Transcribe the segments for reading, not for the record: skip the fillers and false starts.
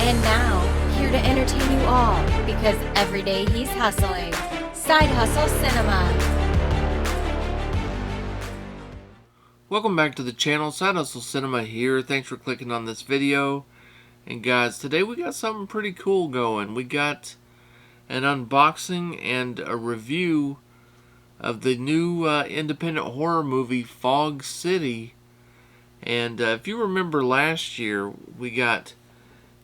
And now, here to entertain you all, because every day he's hustling. Side Hustle Cinema. Welcome back to the channel. Side Hustle Cinema here. Thanks for clicking on this video. And guys, today we got something pretty cool going. We got an unboxing and a review of the new independent horror movie Fog City. And if you remember last year, we got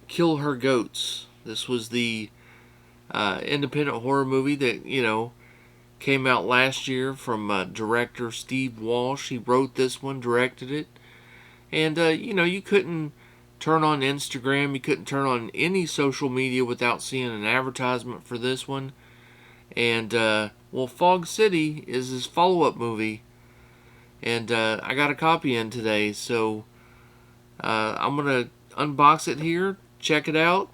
Kill Her Goats. This was the independent horror movie that, came out last year from director Steve Walsh. He wrote this one, directed it. And, you couldn't turn on Instagram, you couldn't turn on any social media without seeing an advertisement for this one. And, well, Fog City is his follow-up movie. And I got a copy in today, so I'm going to unbox it here, check it out,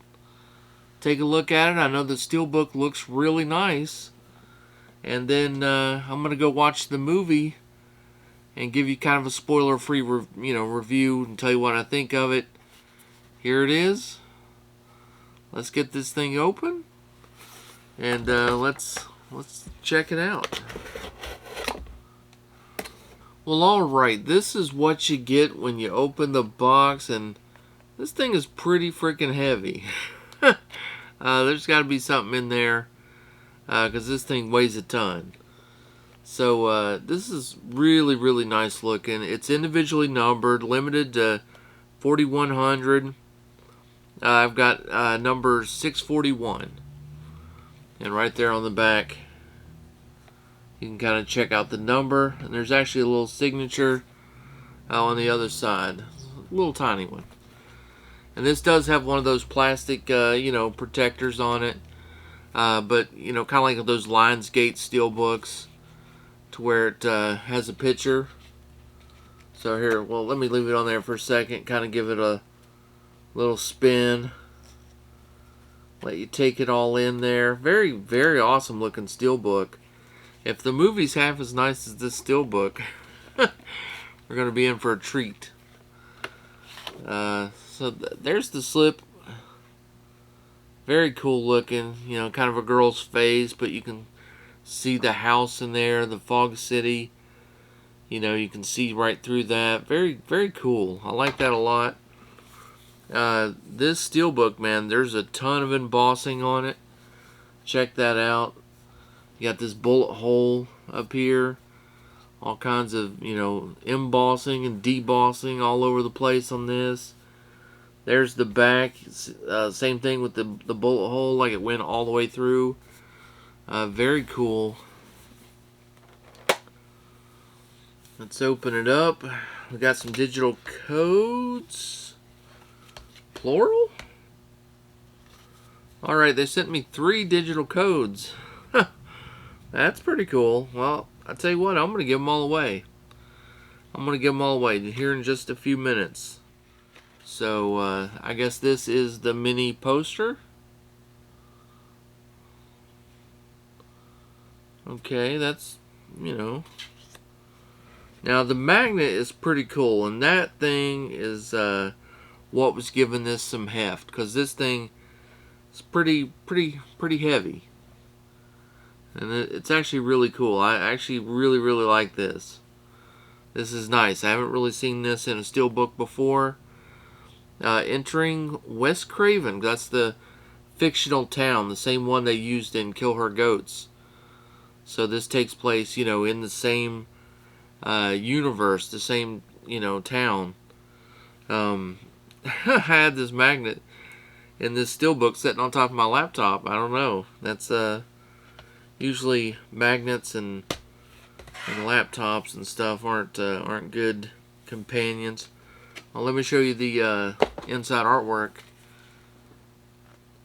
take a look at it. I know the steelbook looks really nice. And then I'm going to go watch the movie and give you kind of a spoiler-free review and tell you what I think of it. Here it is. Let's get this thing open and let's check it out. Well, alright, this is what you get when you open the box, and this thing is pretty freaking heavy. There's got to be something in there, because this thing weighs a ton. So, this is really, really nice looking. It's individually numbered, limited to 4,100. I've got number 641. And right there on the back, you can kind of check out the number. And there's actually a little signature on the other side. A little tiny one. And this does have one of those plastic, protectors on it. But, kind of like those Lionsgate steelbooks, to where it has a picture. So here, well, let me leave it on there for a second, kind of give it a little spin. Let you take it all in there. Very, very awesome looking steelbook. If the movie's half as nice as this steelbook, we're going to be in for a treat. So there's the slip. Very cool looking, kind of a girl's face, but you can see the house in there, the Fog City. You can see right through that. Very, very cool. I like that a lot. This steelbook, man, there's a ton of embossing on it. Check that out. You got this bullet hole up here. All kinds of, embossing and debossing all over the place on this. There's the back. Same thing with the bullet hole, like it went all the way through. Very cool. Let's open it up. We got some digital codes. Plural? Alright, they sent me 3 digital codes. That's pretty cool. Well, I tell you what, I'm going to give them all away. I'm going to give them all away here in just a few minutes. So, I guess this is the mini poster. Okay, that's, Now, the magnet is pretty cool, and that thing is what was giving this some heft, because this thing is pretty heavy. And it's actually really cool. I actually really, really like this. This is nice. I haven't really seen this in a steelbook before. Entering West Craven. That's the fictional town, the same one they used in Kill Her Goats. So this takes place, in the same universe, the same, town. I had this magnet in this steelbook sitting on top of my laptop. I don't know. That's usually magnets and laptops and stuff aren't good companions. Well, let me show you the inside artwork.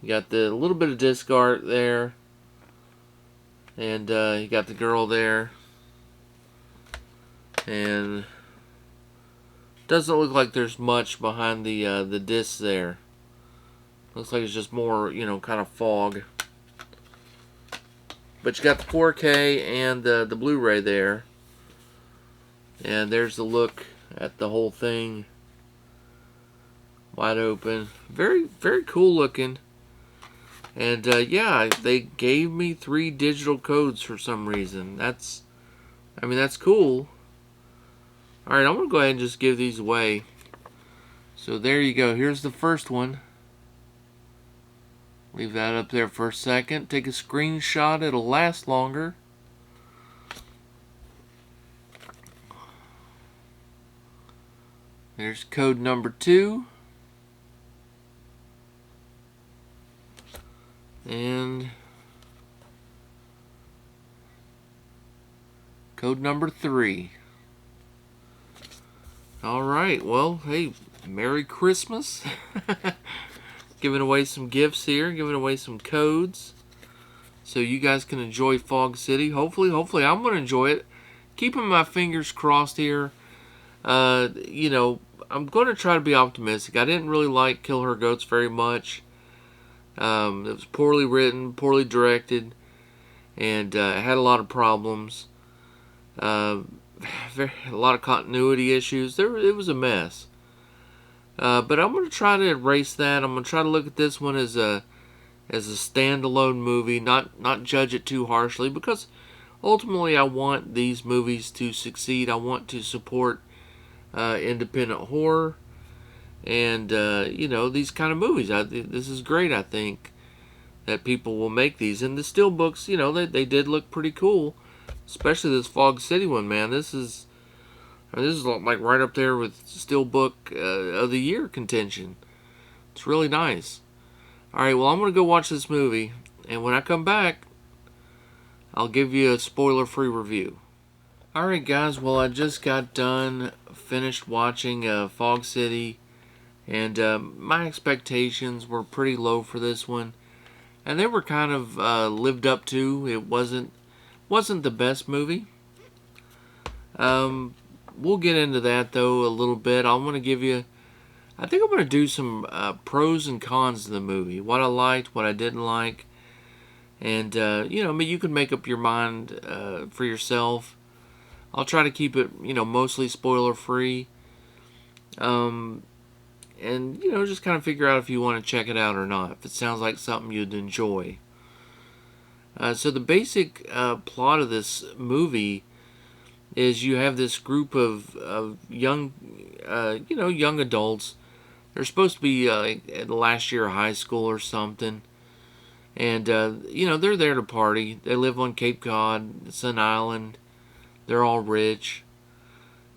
You got the little bit of disc art there, and you got the girl there, and doesn't look like there's much behind the disc there. Looks like it's just more, kind of fog. But you got the 4K and the Blu-ray there. And there's the look at the whole thing wide open. Very, very cool looking. And yeah, they gave me 3 digital codes for some reason. That's cool. Alright, I'm going to go ahead and just give these away. So there you go. Here's the first one. Leave that up there for a second. Take a screenshot. It'll last longer. There's code number 2. And code number 3. Alright, well, hey, Merry Christmas. Giving away some gifts here, giving away some codes. So you guys can enjoy Fog City. Hopefully I'm going to enjoy it. Keeping my fingers crossed here. You know, I'm going to try to be optimistic. I didn't really like Kill Her Goats very much. It was poorly written, poorly directed, and it had a lot of problems. A lot of continuity issues. It was a mess. But I'm going to try to erase that. I'm going to try to look at this one as a standalone movie, not judge it too harshly, because ultimately I want these movies to succeed. I want to support independent horror and you know, these kind of movies. This is great. I think that people will make these, and the steelbooks, you know, they did look pretty cool, especially this Fog City one. Man, this is like right up there with Steelbook of the Year contention. It's really nice. Alright, well, I'm going to go watch this movie, and when I come back, I'll give you a spoiler-free review. Alright, guys, well, I just got done, finished watching Fog City, and my expectations were pretty low for this one, and they were kind of lived up to. It wasn't the best movie. We'll get into that, though, a little bit. I want to give you... I think I'm going to do some pros and cons of the movie. What I liked, what I didn't like. And, you know, I mean, you can make up your mind for yourself. I'll try to keep it, you know, mostly spoiler-free. And, you know, just kind of figure out if you want to check it out or not. If it sounds like something you'd enjoy. So the basic plot of this movie is you have this group of young, you know, young adults. They're supposed to be at the last year of high school or something. And, you know, they're there to party. They live on Cape Cod. It's an island. They're all rich.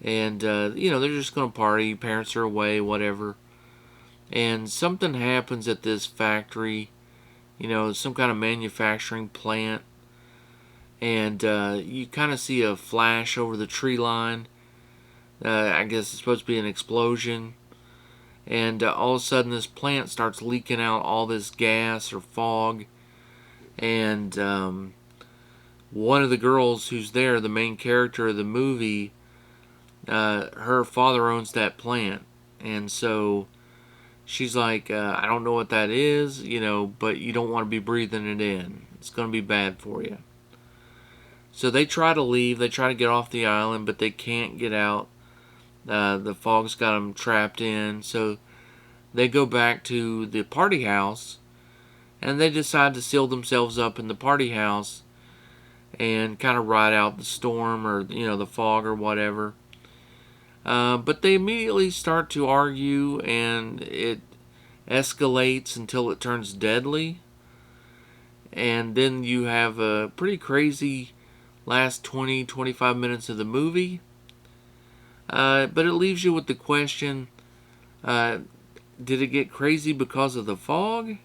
And, you know, they're just going to party. Parents are away, whatever. And something happens at this factory. You know, some kind of manufacturing plant. And you kind of see a flash over the tree line. I guess it's supposed to be an explosion. And all of a sudden this plant starts leaking out all this gas or fog. And one of the girls who's there, the main character of the movie, her father owns that plant. And so she's like, I don't know what that is, you know, but you don't want to be breathing it in. It's going to be bad for you. So they try to leave. They try to get off the island, but they can't get out. The fog's got them trapped in. So they go back to the party house, and they decide to seal themselves up in the party house and kind of ride out the storm or, you know, the fog or whatever. But they immediately start to argue, and it escalates until it turns deadly. And then you have a pretty crazy last 20-25 minutes of the movie. But it leaves you with the question, did it get crazy because of the fog?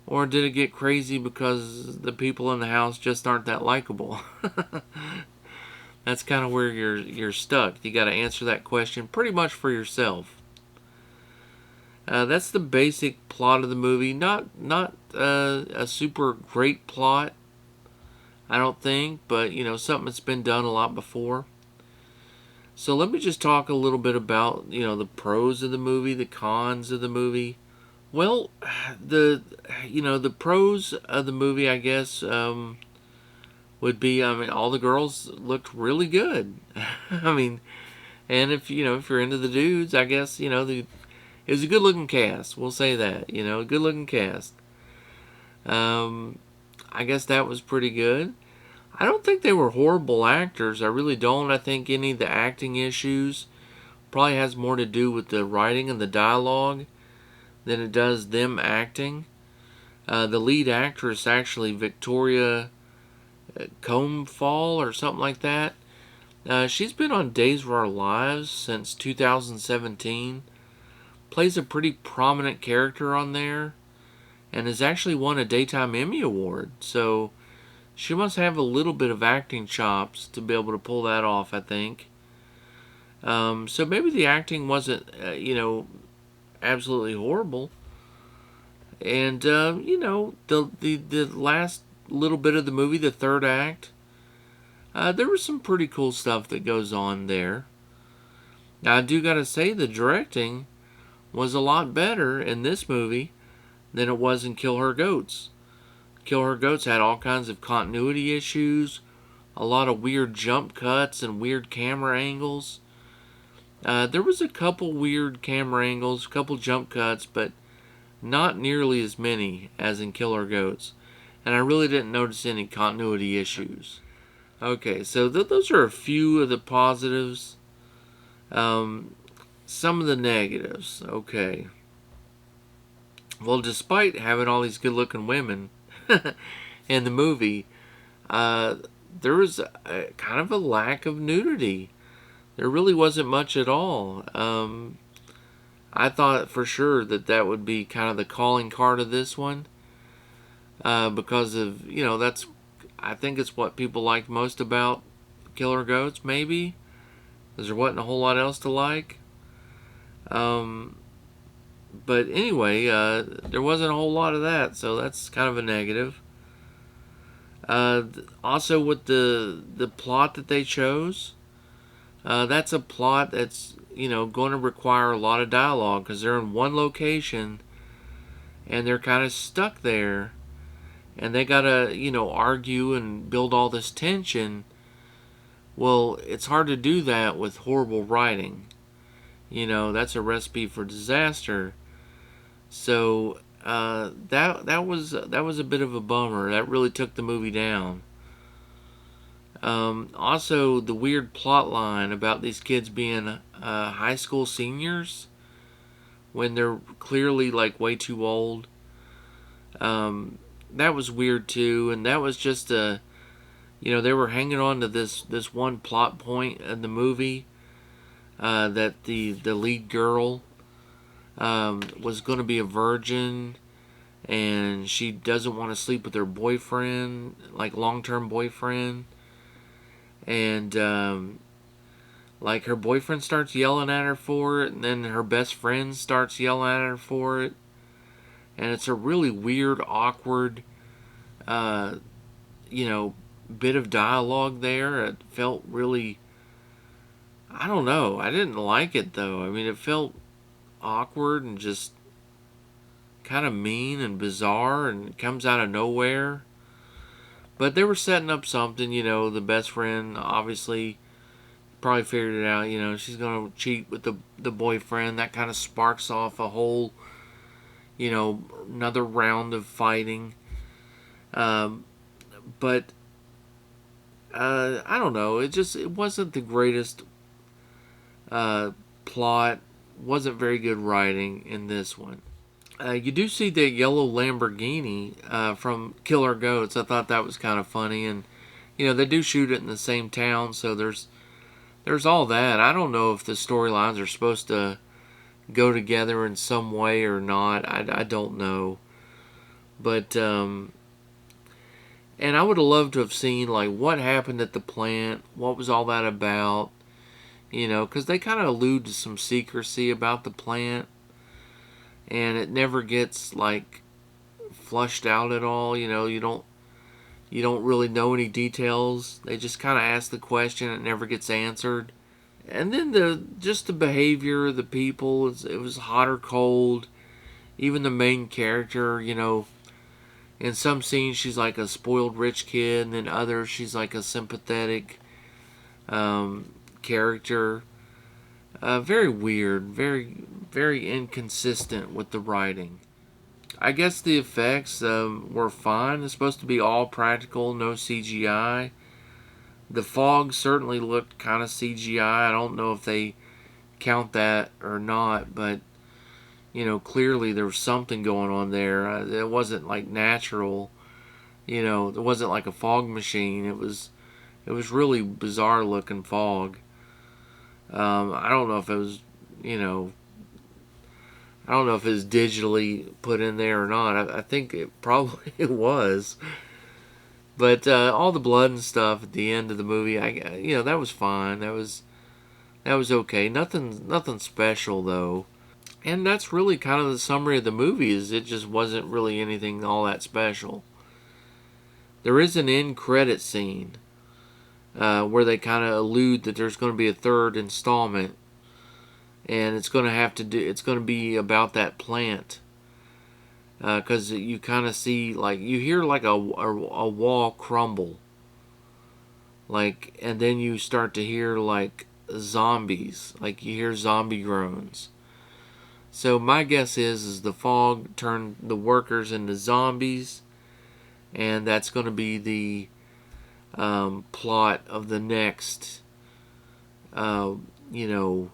Or did it get crazy because the people in the house just aren't that likable? That's kind of where you're stuck. You got to answer that question pretty much for yourself. That's the basic plot of the movie. Not a super great plot, I don't think, but you know, something that's been done a lot before. So let me just talk a little bit about, you know, the pros of the movie, the cons of the movie. Well, the pros of the movie, I guess, would be, I mean, all the girls looked really good. I mean, and if you're into the dudes, I guess, you know, It was a good-looking cast. We'll say that. You know, a good-looking cast. I guess that was pretty good. I don't think they were horrible actors. I really don't. I think any of the acting issues probably has more to do with the writing and the dialogue than it does them acting. The lead actress, actually, Victoria Comfall or something like that. She's been on Days of Our Lives since 2017. Plays a pretty prominent character on there. And has actually won a Daytime Emmy Award. So she must have a little bit of acting chops to be able to pull that off, I think. So maybe the acting wasn't, absolutely horrible. And, the last little bit of the movie, the third act, there was some pretty cool stuff that goes on there. Now, I do gotta say, the directing was a lot better in this movie than it was in Kill Her Goats. Kill Her Goats had all kinds of continuity issues, a lot of weird jump cuts and weird camera angles. There was a couple weird camera angles, a couple jump cuts, but not nearly as many as in Kill Her Goats. And I really didn't notice any continuity issues. Okay, so those are a few of the positives. Some of the negatives. Okay. Well, despite having all these good-looking women in the movie, there was kind of a lack of nudity. There really wasn't much at all. I thought for sure that would be kind of the calling card of this one, because of, I think it's what people liked most about Kill Her Goats, maybe, because there wasn't a whole lot else to like. But anyway, there wasn't a whole lot of that, so that's kind of a negative. Also, with the plot that they chose, that's a plot that's, going to require a lot of dialogue, because they're in one location, and they're kind of stuck there, and they gotta, argue and build all this tension. Well, it's hard to do that with horrible writing. That's a recipe for disaster. So that was a bit of a bummer. That really took the movie down. Also, the weird plot line about these kids being high school seniors when they're clearly like way too old. That was weird too, and that was just they were hanging on to this one plot point in the movie, that the lead girl was going to be a virgin, and she doesn't want to sleep with her boyfriend, like long-term boyfriend, and like her boyfriend starts yelling at her for it, and then her best friend starts yelling at her for it, and it's a really weird, awkward, bit of dialogue there. It felt really, I don't know, I didn't like it though. I mean, it felt awkward and just kind of mean and bizarre, and it comes out of nowhere. But they were setting up something, the best friend obviously probably figured it out, she's going to cheat with the boyfriend. That kind of sparks off a whole, another round of fighting. But I don't know, it wasn't the greatest plot. Wasn't very good writing in this one. You do see the yellow Lamborghini from Kill Her Goats. I thought that was kind of funny, and they do shoot it in the same town, so there's all that. I don't know if the storylines are supposed to go together in some way or not. I don't know, but and I would have loved to have seen like what happened at the plant. What was all that about? Because they kind of allude to some secrecy about the plant, and it never gets like flushed out at all. You don't really know any details. They just kind of ask the question, it never gets answered. And then the behavior of the people, it was hot or cold. Even the main character, in some scenes she's like a spoiled rich kid, and in others she's like a sympathetic character. Very weird, very inconsistent with the writing. I guess the effects were fine. It's supposed to be all practical, no CGI. The fog certainly looked kind of CGI. I don't know if they count that or not, but clearly there was something going on there. It wasn't like natural. It wasn't like a fog machine. It was really bizarre looking fog. I don't know if it was, you know, I don't know if it was digitally put in there or not. I think it probably it was. But all the blood and stuff at the end of the movie, that was fine. That was okay. Nothing special though. And that's really kind of the summary of the movie. Is it just wasn't really anything all that special. There is an end credit scene where they kind of allude that there's going to be a third installment, and it's going to be about that plant, because you kind of see, like, you hear like a wall crumble, like, and then you start to hear like zombies, like you hear zombie groans. So my guess is the fog turned the workers into zombies, and that's going to be the plot of the next, uh, you know,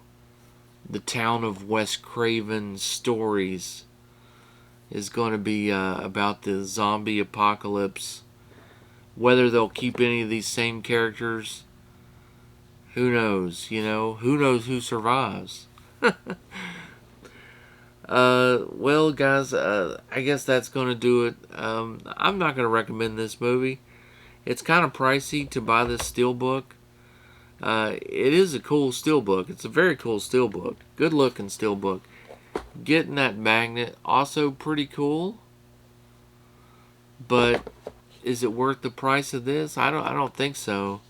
the town of West Craven stories is going to be about the zombie apocalypse. Whether they'll keep any of these same characters, who knows? Who knows who survives? Well, guys, I guess that's going to do it. I'm not going to recommend this movie. It's kind of pricey to buy this steelbook. It is a cool steelbook. It's a very cool steelbook. Good looking steelbook. Getting that magnet, also pretty cool. But is it worth the price of this? I don't think so.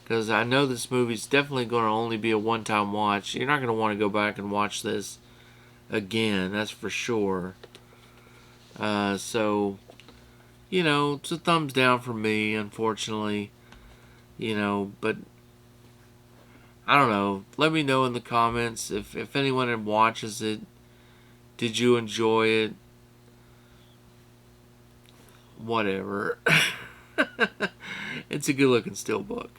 Because I know this movie's definitely going to only be a one-time watch. You're not going to want to go back and watch this again. That's for sure. So, it's a thumbs down for me, unfortunately. But I don't know. Let me know in the comments if anyone watches it. Did you enjoy it? Whatever. It's a good looking steelbook.